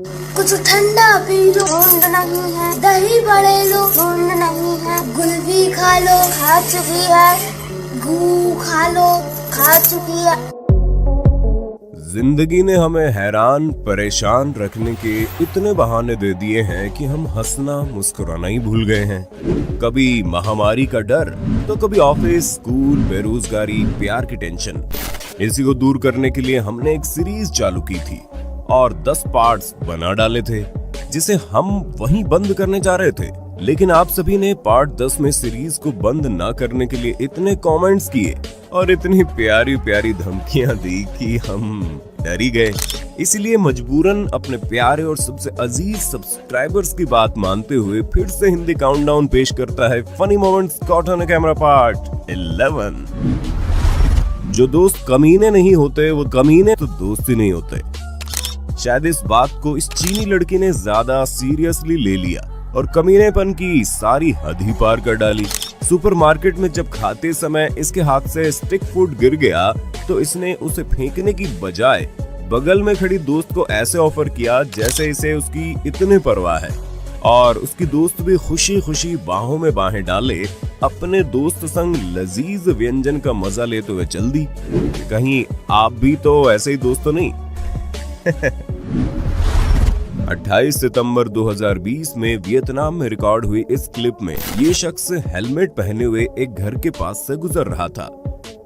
कुछ ठंडा P low, ढूंढ नहीं है। दही बड़े लो, ढूंढ नहीं है। गुलवी खा लो, खा चुकी है। गू खा लो, खा चुकी है। जिंदगी ने हमें हैरान परेशान रखने के इतने बहाने दे दिए हैं कि हम हंसना मुस्कुराना ही भूल गए हैं। कभी महामारी का डर, तो कभी ऑफिस, स्कूल, बेरोजगारी, प्यार की टेंशन। इसी को दूर करने के लिए हमने एक सीरीज चालू की थी और 10 पार्ट्स बना डाले थे, जिसे हम वहीं बंद करने जा रहे थे। लेकिन आप सभी ने पार्ट 10 में सीरीज को बंद ना करने के लिए इतने कमेंट्स किए और इतनी प्यारी प्यारी धमकियां दी कि हम डर ही गए। इसलिए मजबूरन अपने प्यारे और सबसे अजीज सब्सक्राइबर्स की बात मानते हुए फिर से हिंदी काउंटडाउन पेश करता है funny moments caught on camera part 11। जो दोस्त कमीने नहीं होते वो कमीने तो दोस्त ही नहीं होते। शायद इस बात को इस चीनी लड़की ने ज्यादा सीरियसली ले लिया और कमीनेपन की सारी हद ही पार कर डाली। सुपरमार्केट में जब खाते समय इसके हाथ से स्टिक फूड गिर गया तो इसने उसे फेंकने की बजाय बगल में खड़ी दोस्त को ऐसे ऑफर किया जैसे इसे उसकी इतनी परवाह है, और उसकी दोस्त भी खुशी खुशी बाहों में बाहें डाले अपने दोस्त संग लजीज व्यंजन का मजा लेते हुए चल दी। कहीं आप भी तो ऐसे ही दोस्त तो नहीं? 28 सितंबर 2020 में वियतनाम में रिकॉर्ड हुई इस क्लिप में ये शख्स हेलमेट पहने हुए एक घर के पास से गुजर रहा था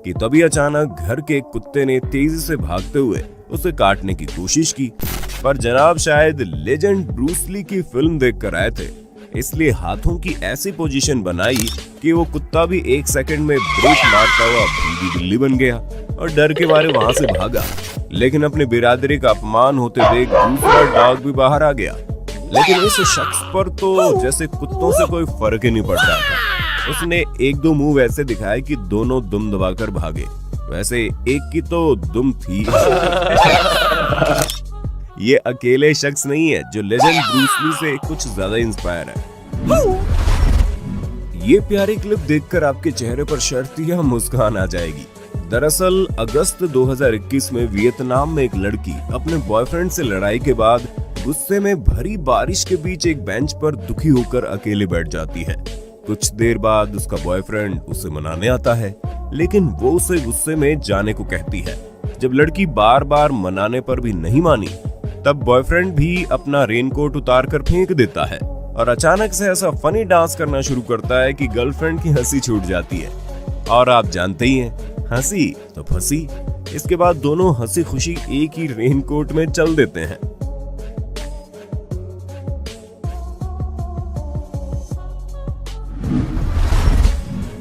कि तभी अचानक घर के एक कुत्ते ने तेजी से भागते हुए उसे काटने की कोशिश की। पर जनाब शायद लेजेंड ब्रूस ली की फिल्म देखकर आए थे, इसलिए हाथों की ऐसी पोजीशन बनाई कि वो कुत्ता भी 1 सेकंड में ब्रेक मारता हुआ भीगी बिल्ली बन गया और डर के मारे वहां से भागा। लेकिन अपनी बिरादरी का अपमान होते देख दूसरा डॉग भी बाहर आ गया। लेकिन इस शख्स पर तो जैसे कुत्तों से कोई फर्क ही नहीं पड़ रहा था। उसने 1-2 मूव ऐसे दिखाए कि दोनों दुम दबाकर भागे। वैसे एक की तो दुम थी। ये अकेले शख्स नहीं है जो लेजेंड ब्रूस ली से कुछ ज्यादा इंस्पायर है। ये प्यारी क्लिप देखकर आपके चेहरे पर शर्तिया मुस्कान आ जाएगी। दरअसल अगस्त 2021 में वियतनाम में एक लड़की अपने बॉयफ्रेंड से लड़ाई के बाद गुस्से में भरी बारिश के बीच एक बेंच पर दुखी होकर अकेले बैठ जाती है। कुछ देर बाद उसका बॉयफ्रेंड उसे मनाने आता है, लेकिन वो उसे गुस्से में जाने को कहती है। जब लड़की बार बार मनाने पर भी नहीं मानी, तब बॉयफ्रेंड भी अपना रेनकोट उतार कर फेंक देता है और अचानक से ऐसा फनी डांस करना शुरू करता है कि गर्लफ्रेंड की हंसी छूट जाती है। और आप जानते ही हैं, हंसी तो फंसी। इसके बाद दोनों हंसी खुशी एक ही रेनकोट में चल देते हैं।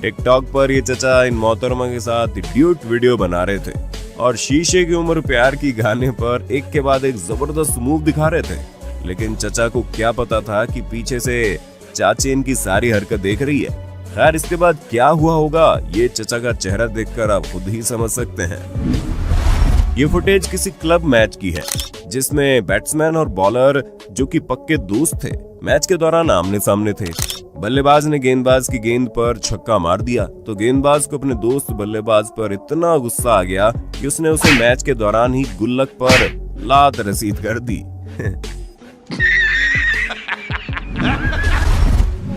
टिकटॉक पर ये चचा इन मोहतरमा के साथ ड्यूट वीडियो बना रहे थे और शीशे की उम्र प्यार की गाने पर एक के बाद एक जबरदस्त मूव दिखा रहे थे। लेकिन चचा को क्या पता था कि पीछे से चाची इनकी सारी हरकत देख रही है। खैर, इसके बाद क्या हुआ होगा ये चचा का चेहरा देखकर आप खुद ही समझ सकते हैं। ये फुटेज किसी क्लब मैच की है जिसमें बैट्समैन और बॉलर जो कि पक्के दोस्त थे, मैच के दौरान आमने सामने थे। बल्लेबाज ने गेंदबाज की गेंद पर छक्का मार दिया तो गेंदबाज को अपने दोस्त बल्लेबाज पर इतना गुस्सा आ गया कि उसने उसे मैच के दौरान ही गुल्लक पर लात रसीद कर दी।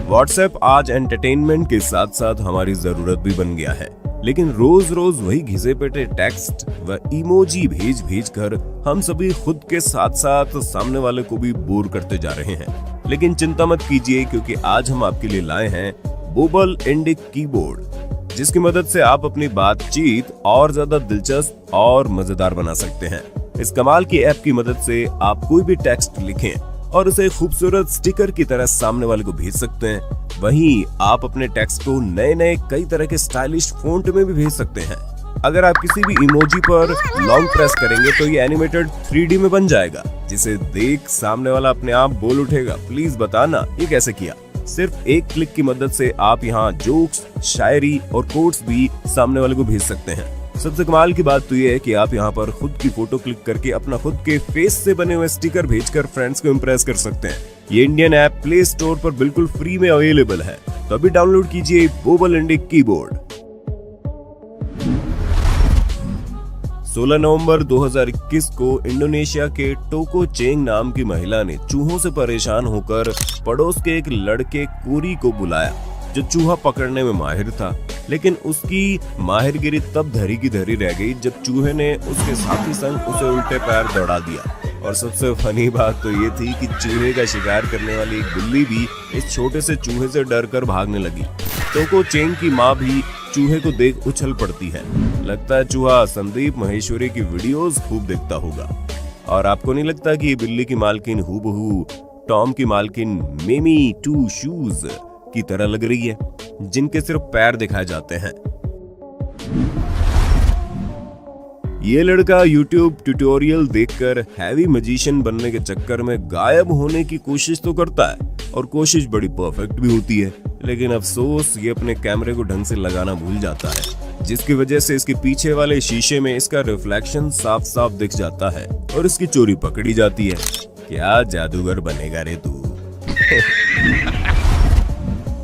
व्हाट्सएप आज एंटरटेनमेंट के साथ साथ हमारी जरूरत भी बन गया है, लेकिन रोज रोज वही घिसे पेटे टेक्स्ट व इमोजी भेज भेज कर हम सभी खुद के साथ साथ सामने वाले को भी बोर करते जा रहे हैं। लेकिन चिंता मत कीजिए, क्योंकि आज हम आपके लिए लाए हैं बोबल इंडिक कीबोर्ड, जिसकी मदद से आप अपनी बातचीत और ज्यादा दिलचस्प और मजेदार बना सकते हैं। इस कमाल की ऐप की मदद से आप कोई भी टेक्स्ट लिखें और उसे खूबसूरत स्टिकर की तरह सामने वाले को भेज सकते हैं। वहीं आप अपने टेक्स्ट को नए नए कई तरह के स्टाइलिश फॉन्ट में भी भेज सकते हैं। अगर आप किसी भी इमोजी पर लॉन्ग प्रेस करेंगे तो ये एनिमेटेड 3D में बन जाएगा, जिसे देख सामने वाला अपने आप बोल उठेगा, प्लीज बताना ये कैसे किया। सिर्फ एक क्लिक की मदद से आप यहाँ जोक्स, शायरी और कोट्स भी सामने वाले को भेज सकते हैं। सबसे कमाल की बात तो ये है कि आप यहाँ पर खुद की फोटो क्लिक करके अपना खुद के फेस से बने हुए स्टिकर भेजकर फ्रेंड्स को इम्प्रेस कर सकते हैं। ये इंडियन ऐप प्ले स्टोर पर बिल्कुल फ्री में अवेलेबल है, तो अभी डाउनलोड कीजिए बोबल इंडिक कीबोर्ड। 16 नवंबर 2021 को इंडोनेशिया के टोको चेंग नाम की महिला ने चूहों से परेशान होकर पड़ोस के एक लड़के कोरी को बुलाया, जो चूहा पकड़ने में माहिर था। लेकिन उसकी माहिरगिरी तब धरी की धरी रह गई जब चूहे ने उसके साथी संग उसे उल्टे पैर दौड़ा दिया। और सबसे फनी बात तो ये थी कि चूहे का शिकार करने वाली एक बिल्ली भी इस छोटे से चूहे से डरकर भागने लगी। टोको चेंग की माँ भी चूहे को देख उछल पड़ती है। लगता है चूहा संदीप महेश्वरी की वीडियोस खूब देखता होगा। और आपको नहीं लगता कि ये बिल्ली की मालकिन हूबहू टॉम की मालकिन मेमी टू शूज की तरह लग रही है, जिनके सिर्फ पैर दिखाए जाते हैं। ये लड़का YouTube ट्यूटोरियल देखकर हैवी मैजिशियन बनने के चक्कर में गायब होने की कोशिश तो करता है, और कोशिश बड़ी परफेक्ट भी होती है। लेकिन अफसोस ये अपने कैमरे को ढंग से लगाना भूल जाता है, जिसकी वजह से इसके पीछे वाले शीशे में इसका रिफ्लेक्शन साफ साफ दिख जाता है और इसकी चोरी पकड़ी जाती है। क्या जादूगर बनेगा रे तू।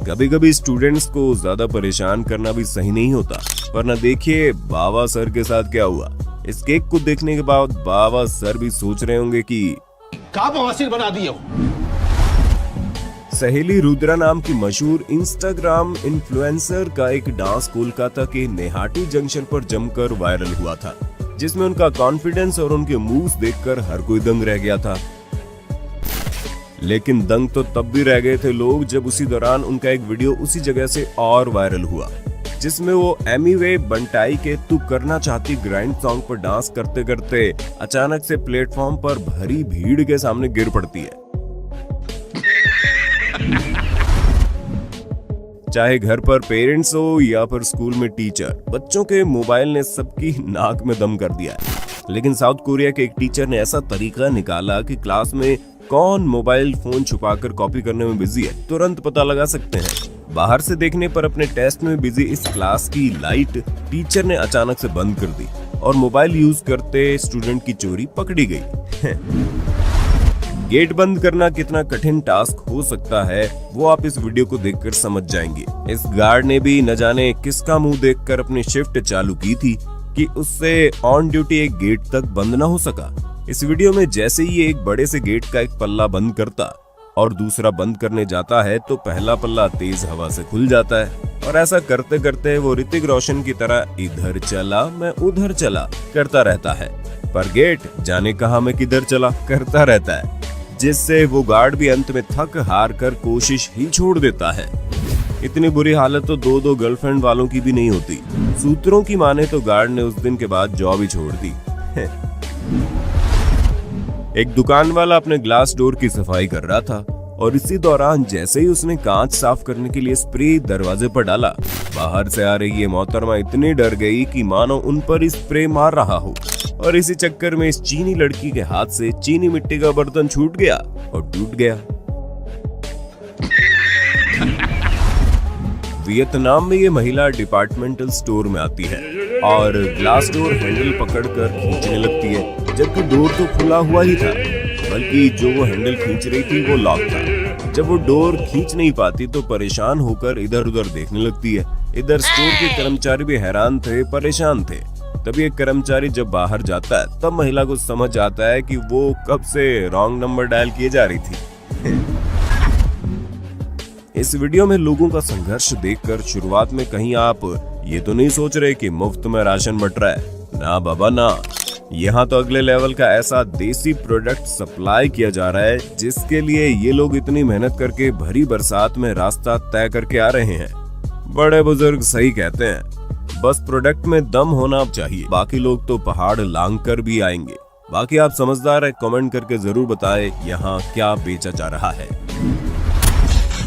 कभी कभी स्टूडेंट्स को ज्यादा परेशान करना भी सही नहीं होता, वरना देखिए बाबा सर के साथ क्या हुआ। इस केक को देखने के बाद बाबा सर भी सोच रहे होंगे कि क्या बवासीर बना दिए हो। सहेली रुद्रा नाम की मशहूर इंस्टाग्राम इन्फ्लुएंसर का एक डांस कोलकाता के नेहाटी जंक्शन पर जमकर वायरल हुआ था, जिसमें उनका कॉन्फिडेंस और उनके मूव्स देखकर हर कोई दंग रह गया था। लेकिन दंग तो तब भी रह गए थे लोग जब उसी दौरान उनका एक वीडियो उसी जगह से और वायरल हुआ, जिसमें वो एमीवे बंटाई के तू करना चाहती ग्राइंड सॉन्ग पर डांस करते करते अचानक से प्लेटफॉर्म पर भरी भीड़ के सामने गिर पड़ती है। चाहे घर पर पेरेंट्स हो या फिर स्कूल में टीचर, बच्चों के मोबाइल ने सबकी नाक में दम कर दिया है। लेकिन साउथ कोरिया के एक टीचर ने ऐसा तरीका निकाला कि क्लास में कौन मोबाइल फोन छुपाकर कॉपी करने में बिजी है तुरंत पता लगा सकते हैं। बाहर से देखने पर अपने टेस्ट में बिजी इस क्लास की लाइट टीचर ने अचानक से बंद कर दी और मोबाइल यूज करते स्टूडेंट की चोरी पकड़ी गई। गेट बंद करना कितना कठिन टास्क हो सकता है वो आप इस वीडियो को देखकर समझ जाएंगे। इस गार्ड ने भी न जाने किसका मुंह देखकर अपनी शिफ्ट चालू की थी कि उससे ऑन ड्यूटी एक गेट तक बंद ना हो सका। इस वीडियो में जैसे ही एक बड़े से गेट का एक पल्ला बंद करता और दूसरा बंद करने जाता है तो पहला पल्ला तेज हवा से खुल जाता है, और ऐसा करते करते वो ऋतिक रोशन की तरह इधर चला मैं उधर चला करता रहता है, पर गेट जाने कहां मैं किधर चला करता रहता है, जिससे वो गार्ड भी अंत में थक हार कर कोशिश ही छोड़ देता है। इतनी बुरी हालत तो दो गर्लफ्रेंड वालों की भी नहीं होती। सूत्रों की माने तो गार्ड ने उस दिन के बाद जॉब ही छोड़ दी। एक दुकान वाला अपने ग्लास डोर की सफाई कर रहा था और इसी दौरान जैसे ही उसने कांच साफ करने के लिए स्प्रे दरवाजे पर डाला, बाहर से आ रही ये मोहतरमा इतनी डर गई कि मानो उन पर स्प्रे मार रहा हो, और इसी चक्कर में इस चीनी लड़की के हाथ से चीनी मिट्टी का बर्तन छूट गया और टूट गया। वियतनाम में ये महिला डिपार्टमेंटल स्टोर में आती है और ग्लास डोर हैंडल पकड़कर खींचने लगती है, जबकि डोर तो खुला हुआ ही था, बल्कि जो वो हैंडल खींच रही थी वो लॉक था। जब वो डोर खींच नहीं पाती तो परेशान होकर इधर उधर देखने लगती है। इधर स्टोर के कर्मचारी भी हैरान थे, परेशान थे। तभी एक कर्मचारी जब बाहर जाता है तब महिला को समझ आता है कि वो कब से रॉन्ग नंबर डायल किए जा रही थी। इस वीडियो में लोगों का संघर्ष देखकर शुरुआत में कहीं आप ये तो नहीं सोच रहे कि मुफ्त में राशन बंट रहा है, ना बाबा ना। यहाँ तो अगले लेवल का ऐसा देसी प्रोडक्ट सप्लाई किया जा रहा है जिसके लिए ये लोग इतनी मेहनत करके भरी बरसात में रास्ता तय करके आ रहे हैं। बड़े बुजुर्ग सही कहते हैं, बस प्रोडक्ट में दम होना चाहिए, बाकी लोग तो पहाड़ लांग कर भी आएंगे। बाकी आप समझदार है, कमेंट करके जरूर बताएं यहाँ क्या बेचा जा रहा है।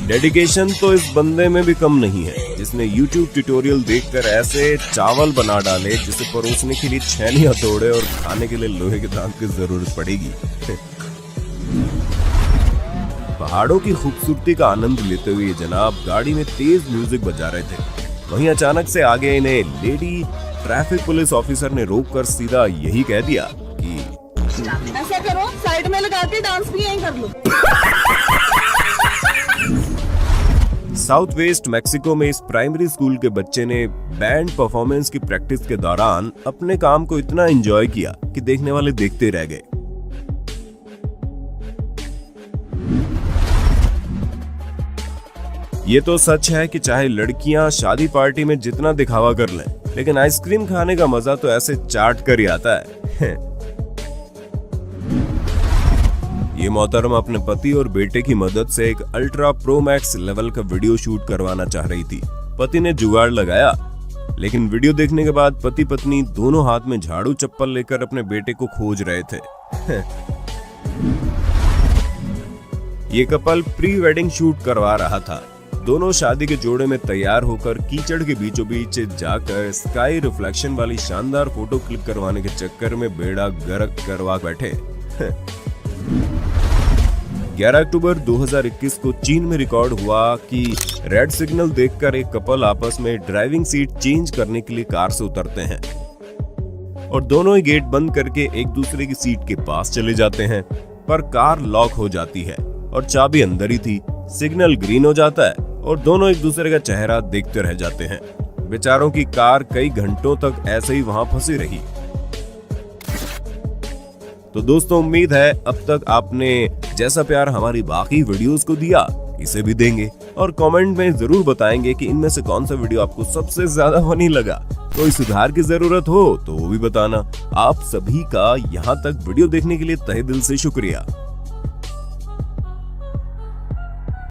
डेडिकेशन तो इस बंदे में भी कम नहीं है, जिसने YouTube ट्यूटोरियल देखकर ऐसे चावल बना डाले जिसे परोसने के लिए छेनी हथौड़े और खाने के लिए लोहे के दांत की जरूरत पड़ेगी। पहाड़ों की खूबसूरती का आनंद लेते हुए जनाब गाड़ी में तेज म्यूजिक बजा रहे थे। वहीं अचानक से आगे इन्हें लेडी ट्रैफिक पुलिस ऑफिसर ने रोककर सीधा यही कह दिया कि ऐसा करो, साइड में लगा के डांस भी यहीं कर लो। साउथ वेस्ट मैक्सिको में इस प्राइमरी स्कूल के बच्चे ने बैंड परफॉर्मेंस की प्रैक्टिस के दौरान अपने काम को इतना एंजॉय किया कि देखने वाले देखते रह गए। ये तो सच है कि चाहे लड़कियां शादी पार्टी में जितना दिखावा कर लें, लेकिन आइसक्रीम खाने का मजा तो ऐसे चाट कर ही आता है। ये मोहतरमा अपने पति और बेटे की मदद से एक अल्ट्रा प्रो मैक्स लेवल का वीडियो शूट करवाना चाह रही थी। पति ने जुगाड़ लगाया, लेकिन वीडियो देखने के बाद पति पत्नी दोनों हाथ में झाड़ू चप्पल लेकर अपने बेटे को खोज रहे थे। ये कपल प्री वेडिंग शूट करवा रहा था। दोनों शादी के जोड़े में तैयार होकर कीचड़ के बीचों बीच जाकर स्काई रिफ्लेक्शन वाली शानदार फोटो क्लिक करवाने के चक्कर में बेड़ा गर्क करवा बैठे। 11 अक्टूबर 2021 को चीन में रिकॉर्ड हुआ कि रेड सिग्नल देखकर एक कपल आपस में ड्राइविंग सीट चेंज करने के लिए कार से उतरते हैं और दोनों ही गेट बंद करके एक दूसरे की सीट के पास चले जाते हैं, पर कार लॉक हो जाती है और चाबी अंदर ही थी। सिग्नल ग्रीन हो जाता है और दोनों एक दूसरे का चेहरा देखते रह जाते हैं। बेचारों की कार कई घंटों तक ऐसे ही वहां फंसी रही। तो दोस्तों, उम्मीद है अब तक आपने जैसा प्यार हमारी बाकी वीडियोस को दिया, इसे भी देंगे और कमेंट में जरूर बताएंगे कि इनमें से कौन सा वीडियो आपको सबसे ज्यादा फनी लगा। कोई सुधार की जरूरत हो तो वो भी बताना। आप सभी का यहाँ तक वीडियो देखने के लिए तहे दिल से शुक्रिया।